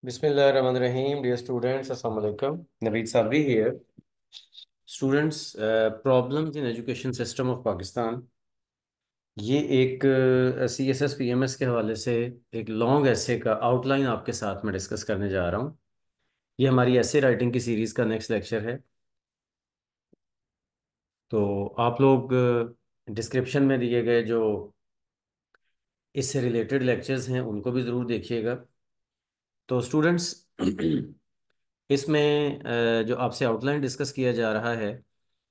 Bismillahirrahmanirrahim. Dear students, Assalamu alaikum. Naveed Sabri here. Students, problems in education system of Pakistan. ये एक CSS PMS के हवाले से एक लॉन्ग ऐसे का आउटलाइन आपके साथ में डिस्कस करने जा रहा हूँ। ये हमारी ऐसे राइटिंग की सीरीज़ का नेक्स्ट लेक्चर है। तो आप लोग डिस्क्रिप्शन में दिए गए जो इससे रिलेटेड लेक्चर्स हैं उनको भी ज़रूर देखिएगा। तो स्टूडेंट्स इसमें जो आपसे आउटलाइन डिस्कस किया जा रहा है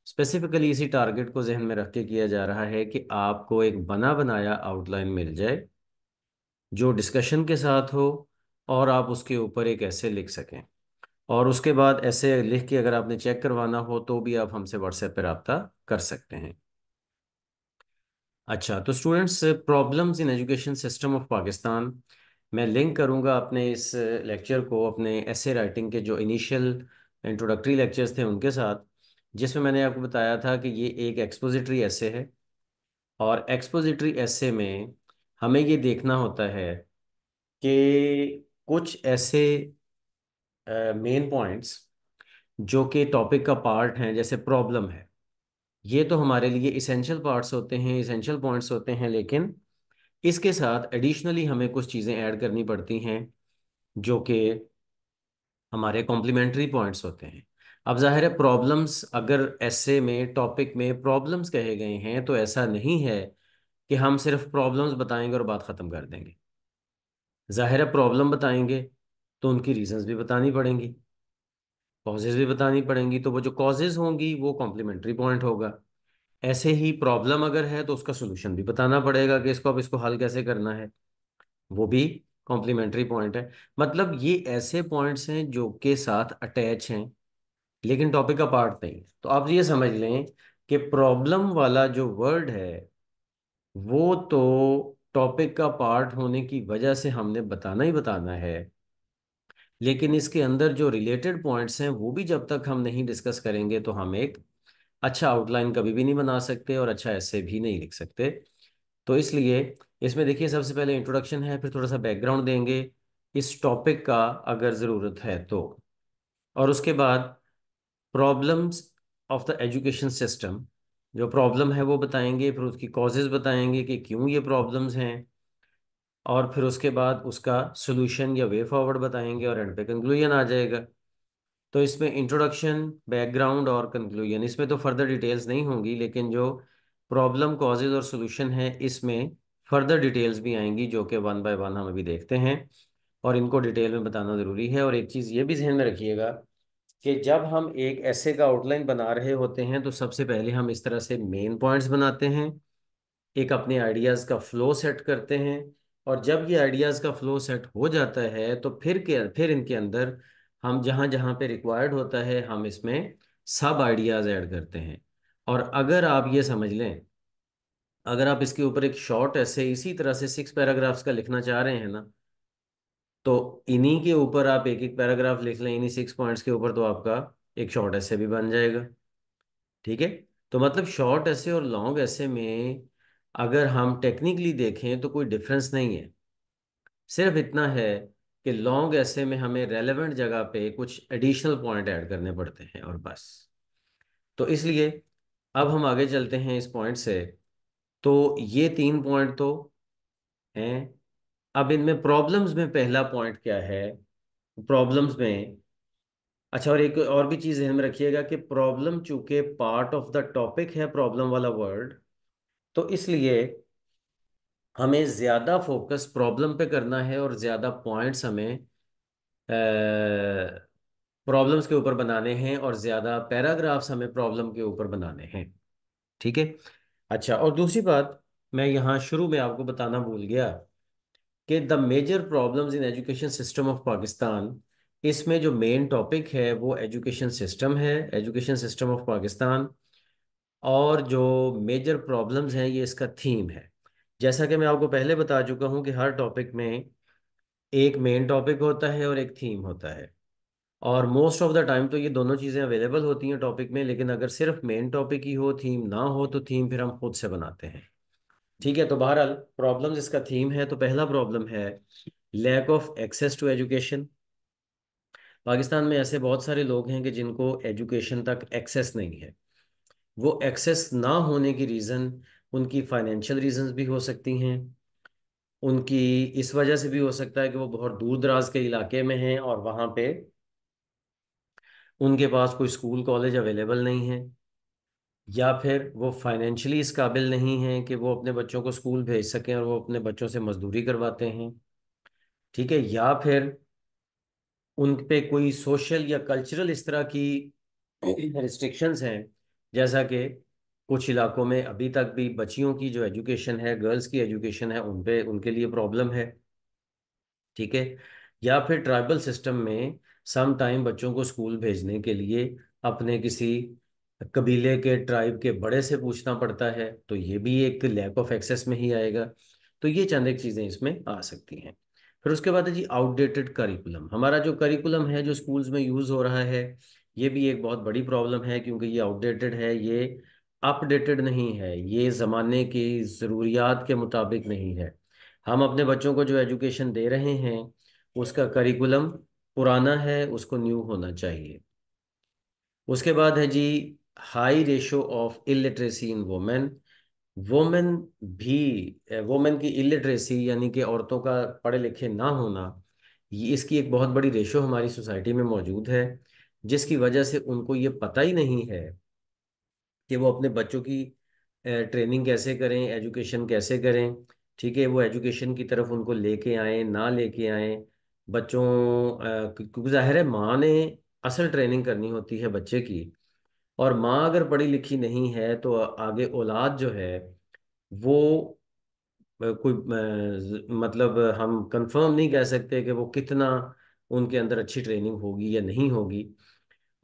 स्पेसिफिकली इसी टारगेट को जहन में रख के किया जा रहा है कि आपको एक बना बनाया आउटलाइन मिल जाए जो डिस्कशन के साथ हो और आप उसके ऊपर एक ऐसे लिख सकें। और उसके बाद ऐसे लिख के अगर आपने चेक करवाना हो तो भी आप हमसे व्हाट्सएप पर रब्ता कर सकते हैं। अच्छा, तो students, problems in education system of Pakistan, मैं लिंक करूंगा अपने इस लेक्चर को अपने ऐसे राइटिंग के जो इनिशियल इंट्रोडक्टरी लेक्चर्स थे उनके साथ, जिसमें मैंने आपको बताया था कि ये एक एक्सपोजिटरी ऐसे है। और एक्सपोजिटरी ऐसे में हमें ये देखना होता है कि कुछ ऐसे मेन पॉइंट्स जो कि टॉपिक का पार्ट हैं, जैसे प्रॉब्लम है, ये तो हमारे लिए इसेंशियल पार्ट्स होते हैं, इसेंशियल पॉइंट्स होते हैं, लेकिन इसके साथ एडिशनली हमें कुछ चीज़ें ऐड करनी पड़ती हैं जो कि हमारे कॉम्प्लीमेंट्री पॉइंट्स होते हैं। अब जाहिर है प्रॉब्लम्स अगर ऐसे में टॉपिक में प्रॉब्लम्स कहे गए हैं तो ऐसा नहीं है कि हम सिर्फ प्रॉब्लम्स बताएंगे और बात ख़त्म कर देंगे। जाहिर है प्रॉब्लम बताएंगे तो उनकी रीजंस भी बतानी पड़ेंगी, कॉजेज भी बतानी पड़ेंगी, तो वो जो कॉजेज होंगी वो कॉम्प्लीमेंट्री पॉइंट होगा। ऐसे ही प्रॉब्लम अगर है तो उसका सोल्यूशन भी बताना पड़ेगा कि इसको अब इसको हल कैसे करना है, वो भी कॉम्प्लीमेंट्री पॉइंट है। मतलब ये ऐसे पॉइंट्स हैं जो के साथ अटैच हैं लेकिन टॉपिक का पार्ट नहीं। तो आप ये समझ लें कि प्रॉब्लम वाला जो वर्ड है वो तो टॉपिक का पार्ट होने की वजह से हमने बताना ही बताना है, लेकिन इसके अंदर जो रिलेटेड पॉइंट्स हैं वो भी जब तक हम नहीं डिस्कस करेंगे तो हम एक अच्छा आउटलाइन कभी भी नहीं बना सकते और अच्छा ऐसे भी नहीं लिख सकते। तो इसलिए इसमें देखिए, सबसे पहले इंट्रोडक्शन है, फिर थोड़ा सा बैकग्राउंड देंगे इस टॉपिक का अगर ज़रूरत है तो, और उसके बाद problems of the education system, जो प्रॉब्लम है वो बताएंगे, फिर उसकी कॉजेज बताएंगे कि क्यों ये प्रॉब्लम्स हैं, और फिर उसके बाद उसका सोल्यूशन या वे फॉरवर्ड बताएंगे और एंड पे कंक्लूजन आ जाएगा। तो इसमें इंट्रोडक्शन, बैकग्राउंड और कंक्लूजन, इसमें तो फर्दर डिटेल्स नहीं होंगी, लेकिन जो प्रॉब्लम, कॉजेज और सोल्यूशन है इसमें फर्दर डिटेल्स भी आएंगी जो कि वन बाय वन हम अभी देखते हैं, और इनको डिटेल में बताना ज़रूरी है। और एक चीज़ ये भी ध्यान में रखिएगा कि जब हम एक ऐसे का आउटलाइन बना रहे होते हैं तो सबसे पहले हम इस तरह से मेन पॉइंट्स बनाते हैं, एक अपने आइडियाज़ का फ्लो सेट करते हैं, और जब ये आइडियाज़ का फ्लो सेट हो जाता है तो फिर इनके अंदर हम जहाँ जहाँ पे रिक्वायर्ड होता है हम इसमें सब आइडियाज़ ऐड करते हैं। और अगर आप ये समझ लें, अगर आप इसके ऊपर एक शॉर्ट ऐसे इसी तरह से 6 पैराग्राफ्स का लिखना चाह रहे हैं ना, तो इन्हीं के ऊपर आप एक एक पैराग्राफ लिख लें, इन्हीं 6 पॉइंट्स के ऊपर, तो आपका एक शॉर्ट ऐसे भी बन जाएगा। ठीक है। तो मतलब शॉर्ट ऐसे और लॉन्ग ऐसे में अगर हम टेक्निकली देखें तो कोई डिफरेंस नहीं है, सिर्फ इतना है कि लॉन्ग ऐसे में हमें रेलेवेंट जगह पे कुछ एडिशनल पॉइंट ऐड करने पड़ते हैं और बस। तो इसलिए अब हम आगे चलते हैं इस पॉइंट से। तो ये 3 पॉइंट तो हैं। अब इनमें प्रॉब्लम्स में पहला पॉइंट क्या है, प्रॉब्लम्स में, अच्छा, और एक और भी चीज़ ध्यान में रखिएगा कि प्रॉब्लम चूंकि पार्ट ऑफ द टॉपिक है, प्रॉब्लम वाला वर्ड, तो इसलिए हमें ज़्यादा फोकस प्रॉब्लम पे करना है और ज़्यादा पॉइंट्स हमें प्रॉब्लम्स के ऊपर बनाने हैं और ज़्यादा पैराग्राफ्स हमें प्रॉब्लम के ऊपर बनाने हैं। ठीक है। अच्छा, और दूसरी बात मैं यहाँ शुरू में आपको बताना भूल गया कि the major problems in education system of Pakistan, इसमें जो मेन टॉपिक है वो एजुकेशन सिस्टम है, एजुकेशन सिस्टम ऑफ पाकिस्तान। और जो मेजर प्रॉब्लम्स हैं ये इसका थीम है। जैसा कि मैं आपको पहले बता चुका हूँ कि हर टॉपिक में एक मेन टॉपिक होता है और एक थीम होता है, और मोस्ट ऑफ द टाइम तो ये दोनों चीज़ें अवेलेबल होती हैं टॉपिक में, लेकिन अगर सिर्फ मेन टॉपिक ही हो, थीम ना हो, तो थीम फिर हम खुद से बनाते हैं। ठीक है। तो बहरहाल प्रॉब्लम्स इसका थीम है। तो पहला प्रॉब्लम है lack of access to education. Pakistan में ऐसे बहुत सारे लोग हैं कि जिनको एजुकेशन तक एक्सेस नहीं है। वो एक्सेस ना होने की रीज़न उनकी फाइनेंशियल रीजंस भी हो सकती हैं, उनकी इस वजह से भी हो सकता है कि वो बहुत दूर दराज के इलाके में हैं और वहाँ पे उनके पास कोई स्कूल कॉलेज अवेलेबल नहीं है, या फिर वो फाइनेंशियली इस काबिल नहीं है कि वो अपने बच्चों को स्कूल भेज सकें और वो अपने बच्चों से मजदूरी करवाते हैं। ठीक है, या फिर उन पे कोई सोशल या कल्चरल इस तरह की रिस्ट्रिक्शंस हैं, जैसा कि कुछ इलाकों में अभी तक भी बच्चियों की जो एजुकेशन है, गर्ल्स की एजुकेशन है, उन पे उनके लिए प्रॉब्लम है। ठीक है, या फिर ट्राइबल सिस्टम में सम टाइम बच्चों को स्कूल भेजने के लिए अपने किसी कबीले के ट्राइब के बड़े से पूछना पड़ता है, तो ये भी एक लैक ऑफ एक्सेस में ही आएगा। तो ये चंद एक चीज़ें इसमें आ सकती हैं। फिर उसके बाद है जी आउटडेटेड करिकुलम। हमारा जो करिकुलम है जो स्कूल्स में यूज़ हो रहा है, ये भी एक बहुत बड़ी प्रॉब्लम है, क्योंकि ये आउटडेटेड है, ये अपडेटेड नहीं है, ये ज़माने की ज़रूरियात के मुताबिक नहीं है। हम अपने बच्चों को जो एजुकेशन दे रहे हैं उसका करिकुलम पुराना है, उसको न्यू होना चाहिए। उसके बाद है जी high ratio of illiteracy in women. Women भी वोमेन की इलिटरेसी यानी कि औरतों का पढ़े लिखे ना होना, ये इसकी एक बहुत बड़ी रेशो हमारी सोसाइटी में मौजूद है, जिसकी वजह से उनको ये पता ही नहीं है कि वो अपने बच्चों की ट्रेनिंग कैसे करें, एजुकेशन कैसे करें। ठीक है, वो एजुकेशन की तरफ उनको लेके आए ना लेके आए बच्चों, क्योंकि जाहिर है माँ ने असल ट्रेनिंग करनी होती है बच्चे की, और माँ अगर पढ़ी लिखी नहीं है तो आगे औलाद जो है वो कोई मतलब हम कंफर्म नहीं कह सकते कि वो कितना उनके अंदर अच्छी ट्रेनिंग होगी या नहीं होगी।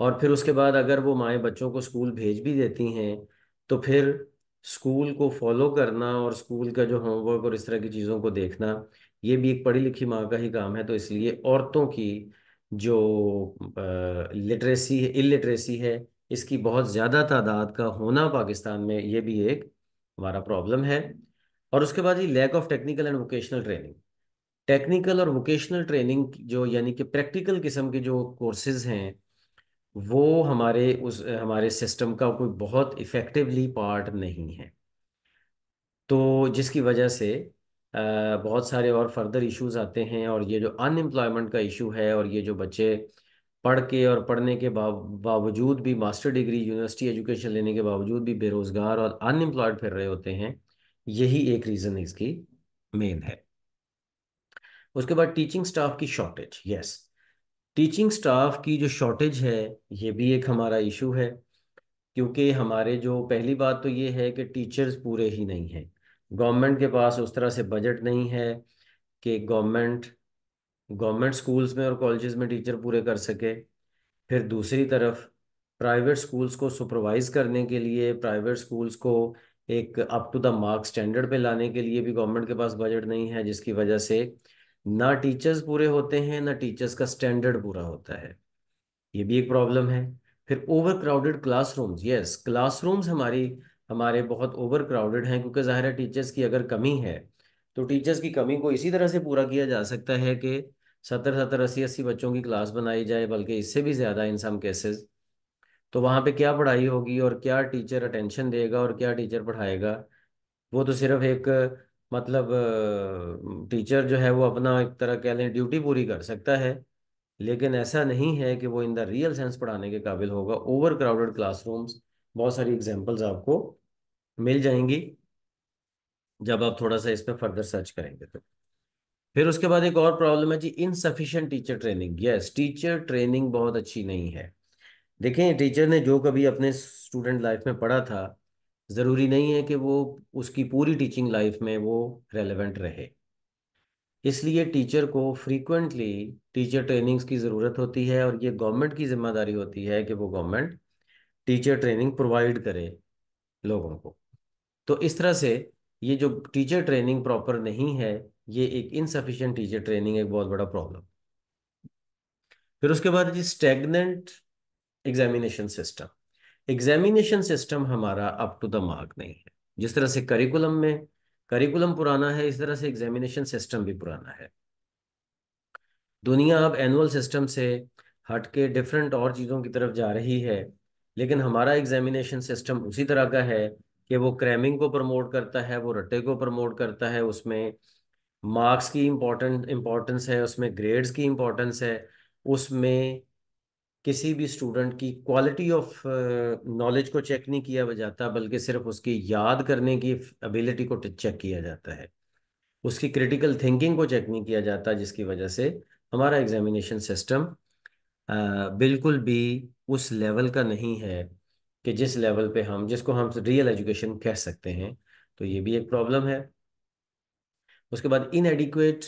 और फिर उसके बाद अगर वो माएँ बच्चों को स्कूल भेज भी देती हैं, तो फिर स्कूल को फॉलो करना और स्कूल का जो होमवर्क और इस तरह की चीज़ों को देखना, ये भी एक पढ़ी लिखी माँ का ही काम है। तो इसलिए औरतों की जो लिटरेसी है, इलिटरेसी है, इसकी बहुत ज़्यादा तादाद का होना पाकिस्तान में, ये भी एक हमारा प्रॉब्लम है। और उसके बाद ये lack of technical and vocational training. Technical और वोकेशनल ट्रेनिंग जो यानी कि प्रैक्टिकल किस्म के जो कोर्सेज हैं, वो हमारे सिस्टम का कोई बहुत इफ़ेक्टिवली पार्ट नहीं है। तो जिसकी वजह से बहुत सारे और फर्दर इश्यूज आते हैं, और ये जो अनएम्प्लॉयमेंट का इशू है, और ये जो बच्चे पढ़ के और पढ़ने के बावजूद भी, मास्टर डिग्री यूनिवर्सिटी एजुकेशन लेने के बावजूद भी बेरोजगार और अनएम्प्लॉयड फिर रहे होते हैं, यही एक रीज़न इसकी मेन है। उसके बाद टीचिंग स्टाफ की शॉर्टेज। यस, टीचिंग स्टाफ की जो शॉर्टेज है, ये भी एक हमारा इशू है, क्योंकि हमारे जो पहली बात तो ये है कि टीचर्स पूरे ही नहीं हैं। गवर्नमेंट के पास उस तरह से बजट नहीं है कि गवर्नमेंट गवर्नमेंट स्कूल्स में और कॉलेजेस में टीचर पूरे कर सके। फिर दूसरी तरफ प्राइवेट स्कूल्स को सुपरवाइज करने के लिए, प्राइवेट स्कूल्स को एक up to the mark standard पे लाने के लिए भी गवर्नमेंट के पास बजट नहीं है, जिसकी वजह से ना टीचर्स पूरे होते हैं ना टीचर्स का स्टैंडर्ड पूरा होता है। ये भी एक प्रॉब्लम है। फिर over crowded classrooms. Yes, classrooms हमारे बहुत ओवर क्राउडेड हैं, क्योंकि ज़ाहिर है टीचर्स की अगर कमी है, तो टीचर्स की कमी को इसी तरह से पूरा किया जा सकता है कि 70-70 80-80 बच्चों की क्लास बनाई जाए, बल्कि इससे भी ज़्यादा इन सम केसेस। तो वहाँ पे क्या पढ़ाई होगी और क्या टीचर अटेंशन देगा और क्या टीचर पढ़ाएगा? वो तो सिर्फ एक मतलब टीचर जो है वो अपना एक तरह कह लें ड्यूटी पूरी कर सकता है, लेकिन ऐसा नहीं है कि वो इन द रियल सेंस पढ़ाने के काबिल होगा। ओवर क्राउडेड क्लासरूम्स, बहुत सारी एग्जांपल्स आपको मिल जाएंगी जब आप थोड़ा सा इस पे फर्दर सर्च करेंगे तो। फिर उसके बाद एक और प्रॉब्लम है जी insufficient teacher training. Yes, teacher training बहुत अच्छी नहीं है। देखें, टीचर ने जो कभी अपने स्टूडेंट लाइफ में पढ़ा था, ज़रूरी नहीं है कि वो उसकी पूरी टीचिंग लाइफ में वो रेलेवेंट रहे। इसलिए टीचर को फ्रीक्वेंटली टीचर ट्रेनिंग्स की ज़रूरत होती है, और ये गवर्नमेंट की जिम्मेदारी होती है कि वो गवर्नमेंट टीचर ट्रेनिंग प्रोवाइड करे लोगों को। तो इस तरह से ये जो टीचर ट्रेनिंग प्रॉपर नहीं है, ये एक इनसफिशिएंट टीचर ट्रेनिंग एक बहुत बड़ा प्रॉब्लम। फिर उसके बाद जी stagnant examination system. Examination system हमारा अप टू द मार्क नहीं है। जिस तरह से करिकुलम पुराना है, इस तरह से एग्जामिनेशन सिस्टम भी पुराना है। दुनिया अब एनुअल सिस्टम से हट के डिफरेंट और चीज़ों की तरफ जा रही है। लेकिन हमारा एग्जामिनेशन सिस्टम उसी तरह का है कि वो क्रैमिंग को प्रमोट करता है, वो रट्टे को प्रमोट करता है, उसमें मार्क्स की इम्पोर्टेंस है, उसमें ग्रेड्स की इम्पोर्टेंस है, उसमें किसी भी स्टूडेंट की क्वालिटी ऑफ नॉलेज को चेक नहीं किया जाता, बल्कि सिर्फ उसकी याद करने की एबिलिटी को चेक किया जाता है। उसकी क्रिटिकल थिंकिंग को चेक नहीं किया जाता, जिसकी वजह से हमारा एग्जामिनेशन सिस्टम बिल्कुल भी उस लेवल का नहीं है कि जिस लेवल पे हम जिसको हम रियल एजुकेशन कह सकते हैं। तो ये भी एक प्रॉब्लम है। उसके बाद इनएडिक्वेट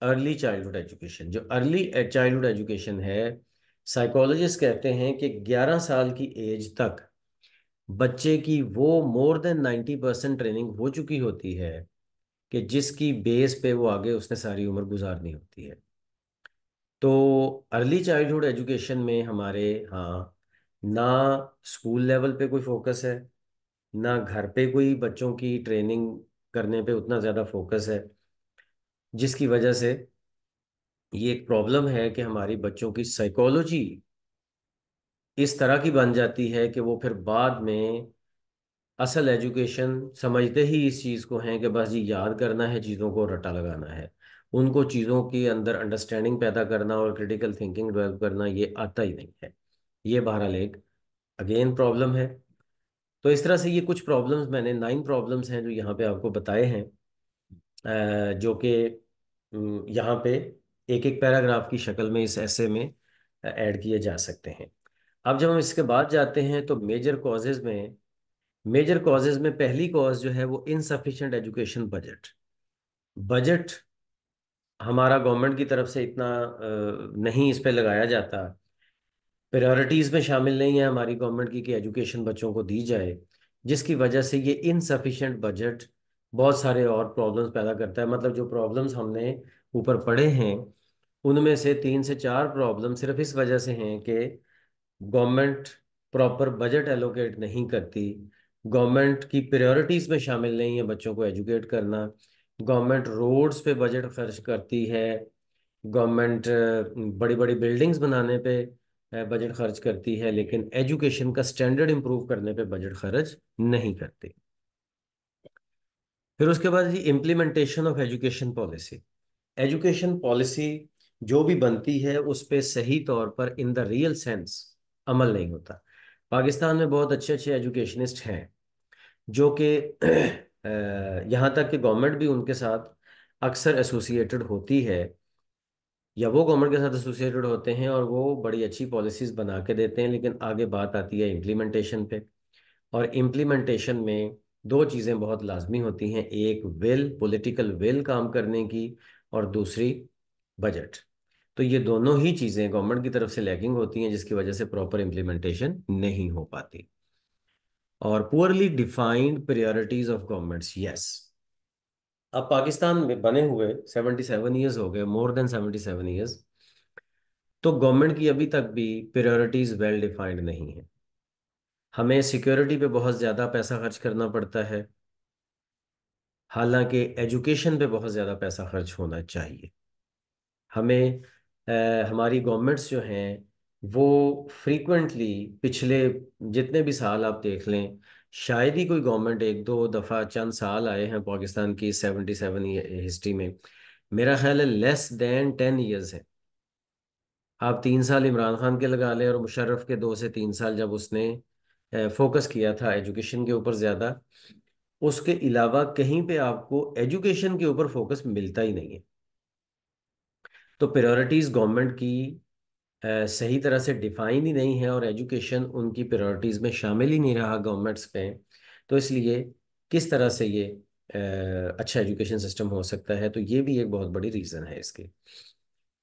अर्ली चाइल्डहुड एजुकेशन। जो अर्ली चाइल्डहुड एजुकेशन है, साइकोलॉजिस्ट कहते हैं कि 11 साल की एज तक बच्चे की वो मोर देन 90% ट्रेनिंग हो चुकी होती है कि जिसकी बेस पे वो आगे उसने सारी उम्र गुजारनी होती है। तो अर्ली चाइल्डहुड एजुकेशन में हमारे यहाँ ना स्कूल लेवल पे कोई फोकस है, ना घर पे कोई बच्चों की ट्रेनिंग करने पे उतना ज़्यादा फोकस है, जिसकी वजह से ये एक प्रॉब्लम है कि हमारी बच्चों की साइकोलॉजी इस तरह की बन जाती है कि वो फिर बाद में असल एजुकेशन समझते ही इस चीज़ को हैं कि बस जी याद करना है, चीज़ों को रट्टा लगाना है। उनको चीज़ों के अंदर अंडरस्टैंडिंग पैदा करना और क्रिटिकल थिंकिंग डेवलप करना ये आता ही नहीं है। ये बहरहाल एक अगेन प्रॉब्लम है। तो इस तरह से ये कुछ प्रॉब्लम्स, मैंने 9 प्रॉब्लम्स हैं जो यहाँ पे आपको बताए हैं, जो कि यहाँ पे एक एक पैराग्राफ की शक्ल में इस ऐसे में ऐड किए जा सकते हैं। अब जब हम इसके बाद जाते हैं तो मेजर कॉजेज में पहली कॉज जो है वो इनसफिशिएंट एजुकेशन बजट। बजट हमारा गवर्नमेंट की तरफ से इतना नहीं इस पे लगाया जाता, प्रायोरिटीज में शामिल नहीं है हमारी गवर्नमेंट की कि एजुकेशन बच्चों को दी जाए, जिसकी वजह से ये इनसफिशिएंट बजट बहुत सारे और प्रॉब्लम्स पैदा करता है। मतलब जो प्रॉब्लम्स हमने ऊपर पढ़े हैं, उनमें से 3 से 4 प्रॉब्लम सिर्फ इस वजह से हैं कि गवर्नमेंट प्रॉपर बजट एलोकेट नहीं करती, गवर्नमेंट की प्रायोरिटीज में शामिल नहीं है बच्चों को एजुकेट करना, गवर्नमेंट रोड्स पे बजट खर्च करती है, गवर्नमेंट बड़ी बड़ी बिल्डिंग्स बनाने पे बजट खर्च करती है, लेकिन एजुकेशन का स्टैंडर्ड इंप्रूव करने पे बजट खर्च नहीं करती। फिर उसके बाद जी implementation of education policy. Education policy जो भी बनती है उस पे सही तौर पर इन द रियल सेंस अमल नहीं होता। पाकिस्तान में बहुत अच्छे अच्छे एजुकेशनिस्ट हैं जो कि यहाँ तक कि गवर्नमेंट भी उनके साथ अक्सर एसोसिएटेड होती है, या वो गवर्नमेंट के साथ एसोसिएटेड होते हैं और वो बड़ी अच्छी पॉलिसीज बना के देते हैं, लेकिन आगे बात आती है इम्प्लीमेंटेशन पे। और इम्प्लीमेंटेशन में दो चीज़ें बहुत लाजमी होती हैं, एक विल, पॉलिटिकल विल काम करने की, और दूसरी बजट। तो ये दोनों ही चीज़ें गवर्नमेंट की तरफ से लैकिंग होती हैं, जिसकी वजह से प्रॉपर इम्प्लीमेंटेशन नहीं हो पाती। और poorly defined priorities of governments, yes. अब पाकिस्तान में बने हुए 77 ईयर्स हो गए, मोर देन 77 ईयर्स, तो गवर्नमेंट की अभी तक भी प्रायोरिटीज वेल डिफाइंड नहीं है। हमें सिक्योरिटी पे बहुत ज़्यादा पैसा खर्च करना पड़ता है, हालांकि एजुकेशन पे बहुत ज़्यादा पैसा खर्च होना चाहिए। हमें हमारी गवर्नमेंट्स जो हैं वो फ्रीक्वेंटली पिछले जितने भी साल आप देख लें, शायद ही कोई गवर्नमेंट एक दो दफ़ा चंद साल आए हैं पाकिस्तान की 77 हिस्ट्री में, मेरा ख्याल है लेस देन 10 ईयर्स है। आप 3 साल इमरान खान के लगा लें और मुशर्रफ के 2 से 3 साल जब उसने फोकस किया था एजुकेशन के ऊपर ज़्यादा, उसके अलावा कहीं पे आपको एजुकेशन के ऊपर फोकस मिलता ही नहीं है। तो प्रायोरिटीज़ गवर्नमेंट की सही तरह से डिफाइन ही नहीं है और एजुकेशन उनकी प्रायोरिटीज़ में शामिल ही नहीं रहा गवर्नमेंट्स पे। तो इसलिए किस तरह से ये अच्छा एजुकेशन सिस्टम हो सकता है, तो ये भी एक बहुत बड़ी रीज़न है इसकी।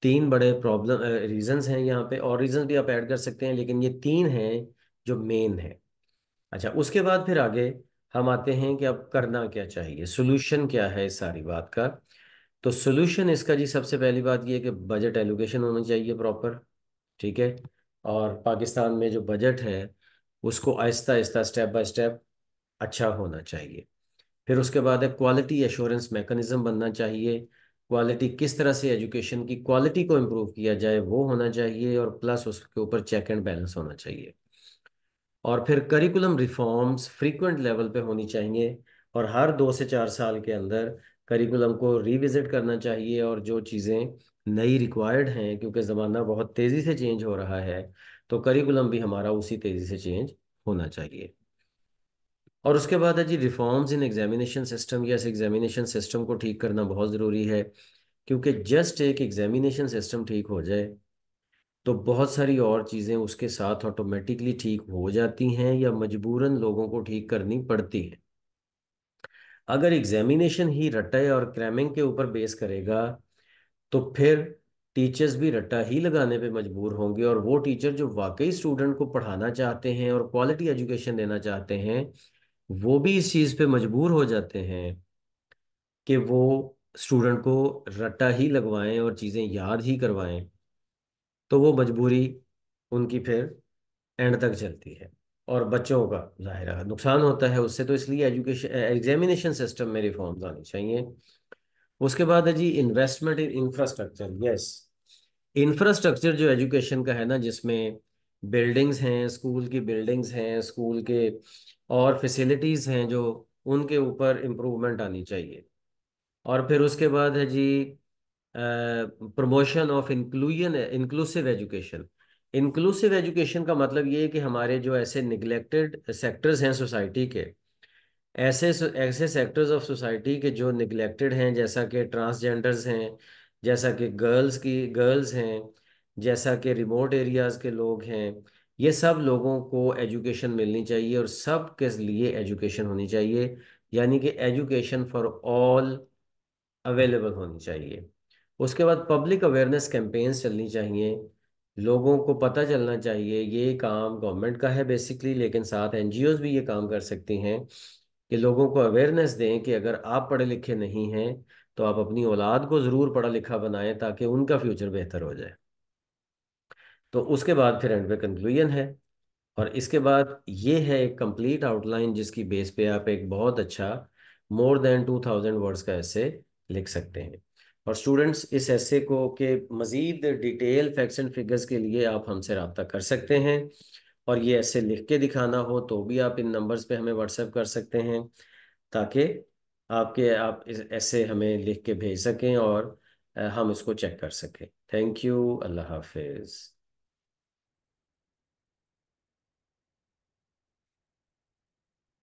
3 बड़े प्रॉब्लम रीजंस हैं यहाँ पे, और रीजंस भी आप ऐड कर सकते हैं, लेकिन ये 3 हैं जो मेन है। अच्छा, उसके बाद फिर आगे हम आते हैं कि अब करना क्या चाहिए, सोल्यूशन क्या है इस सारी बात का। तो सोल्यूशन इसका जी सबसे पहली बात ये है कि बजट एलोकेशन होनी चाहिए प्रॉपर, ठीक है। और पाकिस्तान में जो बजट है उसको Aahista Aahista step by step अच्छा होना चाहिए। फिर उसके बाद है क्वालिटी एश्योरेंस मैकेनिज्म बनना चाहिए। क्वालिटी, किस तरह से एजुकेशन की क्वालिटी को इम्प्रूव किया जाए वो होना चाहिए, और प्लस उसके ऊपर चेक एंड बैलेंस होना चाहिए। और फिर करिकुलम रिफॉर्म्स फ्रीक्वेंट लेवल पे होनी चाहिए, और हर 2 से 4 साल के अंदर करिकुलम को रिविजिट करना चाहिए, और जो चीज़ें नई रिक्वायर्ड हैं, क्योंकि ज़माना बहुत तेज़ी से चेंज हो रहा है, तो करिकुलम भी हमारा उसी तेज़ी से चेंज होना चाहिए। और उसके बाद है जी reforms in examination system. Yes, examination system को ठीक करना बहुत ज़रूरी है, क्योंकि जस्ट एक एग्जामिनेशन सिस्टम ठीक हो जाए तो बहुत सारी और चीज़ें उसके साथ ऑटोमेटिकली ठीक हो जाती हैं, या मजबूरन लोगों को ठीक करनी पड़ती हैं। अगर एग्जामिनेशन ही रट्टा और क्रैमिंग के ऊपर बेस करेगा तो फिर टीचर्स भी रट्टा ही लगाने पे मजबूर होंगे, और वो टीचर जो वाकई स्टूडेंट को पढ़ाना चाहते हैं और क्वालिटी एजुकेशन देना चाहते हैं, वो भी इस चीज़ पे मजबूर हो जाते हैं कि वो स्टूडेंट को रट्टा ही लगवाएं और चीज़ें याद ही करवाएं। तो वो मजबूरी उनकी फिर एंड तक चलती है, और बच्चों का ज़ाहिर है नुकसान होता है उससे। तो इसलिए एजुकेशन एग्जामिनेशन सिस्टम में रिफॉर्म्स आनी चाहिए। उसके बाद है जी investment in infrastructure. Yes, infrastructure जो एजुकेशन का है ना, जिसमें बिल्डिंग्स हैं, स्कूल की बिल्डिंग्स हैं, स्कूल के और फैसिलिटीज़ हैं, जो उनके ऊपर इम्प्रूवमेंट आनी चाहिए। और फिर उसके बाद है जी promotion of inclusive education. Inclusive education का मतलब ये है कि हमारे जो ऐसे निगलेक्टेड सेक्टर्स हैं सोसाइटी के, ऐसे ऐसे सेक्टर्स ऑफ सोसाइटी के जो निगलेक्टेड हैं, जैसा कि ट्रांसजेंडर्स हैं, जैसा कि गर्ल्स हैं, जैसा कि रिमोट एरियाज़ के लोग हैं, ये सब लोगों को एजुकेशन मिलनी चाहिए, और सब के लिए एजुकेशन होनी चाहिए। यानी कि एजुकेशन फॉर ऑल अवेलेबल होनी चाहिए। उसके बाद पब्लिक अवेयरनेस कैंपेन्स चलनी चाहिए, लोगों को पता चलना चाहिए। ये काम गवर्नमेंट का है बेसिकली, लेकिन साथ एनजीओज भी ये काम कर सकती हैं कि लोगों को अवेयरनेस दें कि अगर आप पढ़े लिखे नहीं हैं तो आप अपनी औलाद को ज़रूर पढ़ा लिखा बनाएं, ताकि उनका फ्यूचर बेहतर हो जाए। तो उसके बाद फिर एंड पे कंक्लूजन है, और इसके बाद ये है एक कंप्लीट आउटलाइन जिसकी बेस पे आप एक बहुत अच्छा मोर देन 2000 वर्ड्स का ऐसे लिख सकते हैं। और स्टूडेंट्स, इस ऐसे को के मज़ीद डिटेल फैक्ट्स एंड फिगर्स के लिए आप हमसे रब्ता कर सकते हैं, और ये ऐसे लिख के दिखाना हो तो भी आप इन नंबर्स पे हमें व्हाट्सएप कर सकते हैं, ताकि आप इस ऐसे हमें लिख के भेज सकें, और हम इसको चेक कर सकें। Thank you. अल्लाह हाफिज़।